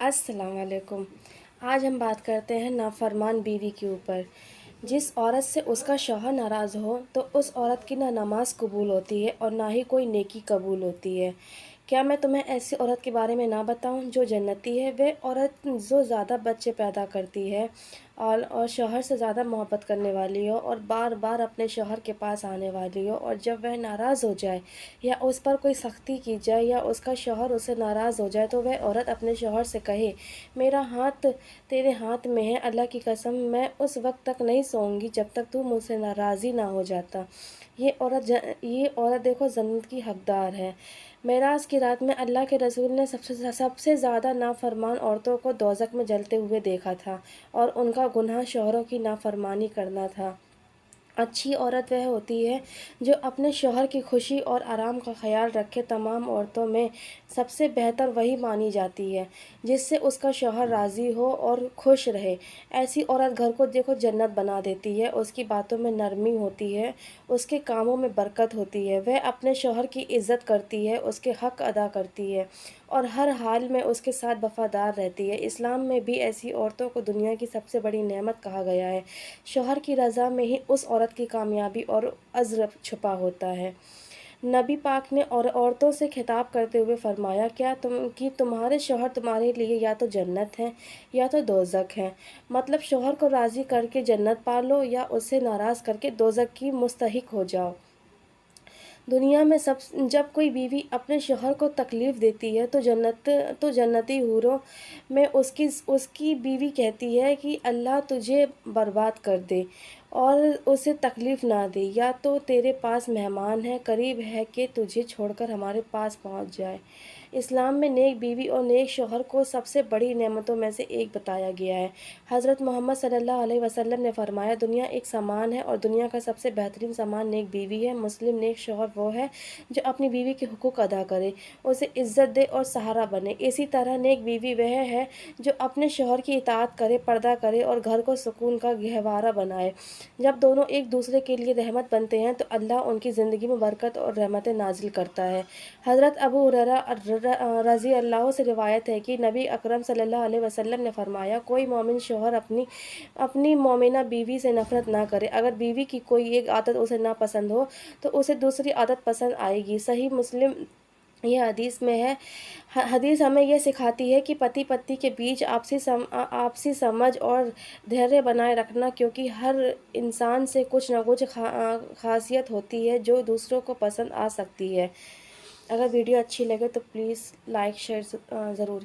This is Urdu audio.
السلام علیکم۔ آج ہم بات کرتے ہیں نافرمان بیوی کے اوپر۔ جس عورت سے اس کا شوہر ناراض ہو تو اس عورت کی نہ نماز قبول ہوتی ہے اور نہ ہی کوئی نیکی قبول ہوتی ہے۔ کیا میں تمہیں ایسی عورت کے بارے میں نہ بتاؤں جو جنتی ہے؟ وہ عورت جو زیادہ بچے پیدا کرتی ہے اور شوہر سے زیادہ محبت کرنے والی ہو اور بار بار اپنے شوہر کے پاس آنے والی ہو، اور جب وہ ناراض ہو جائے یا اس پر کوئی سختی کی جائے یا اس کا شوہر اس سے ناراض ہو جائے تو وہ عورت اپنے شوہر سے کہے، میرا ہاتھ تیرے ہاتھ میں ہے، اللہ کی قسم میں اس وقت تک نہیں سوؤں گی جب تک تو مجھ سے ناراضی نہ ہو جاتا۔ یہ عورت دیکھو جنت کی حقدار ہے۔ معراج کی رات میں اللہ کے رسول نے سب سے زیادہ نافرمان عورتوں کو دوزخ میں جلتے ہوئے دیکھا تھا، اور ان کا گناہ شوہروں کی نافرمانی کرنا تھا۔ اچھی عورت وہ ہوتی ہے جو اپنے شوہر کی خوشی اور آرام کا خیال رکھے۔ تمام عورتوں میں سب سے بہتر وہی مانی جاتی ہے جس سے اس کا شوہر راضی ہو اور خوش رہے۔ ایسی عورت گھر کو دیکھو جنت بنا دیتی ہے۔ اس کی باتوں میں نرمی ہوتی ہے، اس کے کاموں میں برکت ہوتی ہے، وہ اپنے شوہر کی عزت کرتی ہے، اس کے حق ادا کرتی ہے اور ہر حال میں اس کے ساتھ وفادار رہتی ہے۔ اسلام میں بھی ایسی عورتوں کو دنیا کی سب سے بڑی نعمت کہا گیا ہے۔ شوہر کی رضا میں ہی اس عورت کی کامیابی اور اجر چھپا ہوتا ہے۔ نبی پاک نے عورتوں سے خطاب کرتے ہوئے فرمایا کہ تمہارے شوہر تمہارے لیے یا تو جنت ہیں یا تو دوزخ ہیں، مطلب شوہر کو راضی کر کے جنت پالو یا اس سے ناراض کر کے دوزخ کی مستحق ہو جاؤ۔ دنیا میں جب کوئی بیوی اپنے شوہر کو تکلیف دیتی ہے تو جنتی حوروں میں اس کی بیوی کہتی ہے کہ اللہ تجھے برباد کر دے اور اسے تکلیف نہ دے، یا تو تیرے پاس مہمان ہے، قریب ہے کہ تجھے چھوڑ کر ہمارے پاس پہنچ جائے۔ اسلام میں نیک بیوی اور نیک شوہر کو سب سے بڑی نعمتوں میں سے ایک بتایا گیا ہے۔ حضرت محمد صلی اللہ علیہ وسلم نے فرمایا، دنیا ایک سامان ہے اور دنیا کا سب سے بہترین سامان نیک بیوی ہے۔ مسلم نیک شوہر وہ ہے جو اپنی بیوی کے حقوق ادا کرے، اسے عزت دے اور سہارا بنے۔ اسی طرح نیک بیوی وہ ہے جو اپنے شوہر کی اطاعت کرے، پردہ کرے اور گھر کو سکون کا گہوارہ بنائے۔ جب دونوں ایک دوسرے کے لیے رحمت بنتے ہیں تو اللہ ان کی زندگی میں برکت اور رحمتیں نازل کرتا ہے۔ حضرت ابو ہریرہ رضی اللہ عنہ سے روایت ہے کہ نبی اکرم صلی اللہ علیہ وسلم نے فرمایا، کوئی مومن شوہر اپنی مومنہ بیوی سے نفرت نہ کرے۔ اگر بیوی کی کوئی ایک عادت اسے ناپسند ہو تو اسے دوسری عادت پسند آئے گی۔ صحیح مسلم یہ حدیث میں ہے۔ حدیث ہمیں یہ سکھاتی ہے کہ پتی پتنی کے بیچ آپسی سمجھ اور دھیرے بنائے رکھنا، کیونکہ ہر انسان سے کچھ نہ کچھ خاصیت ہوتی ہے جو دوسروں کو پسند آ سکتی ہے۔ اگر ویڈیو اچھی لگے تو پلیز لائک شیئر ضرور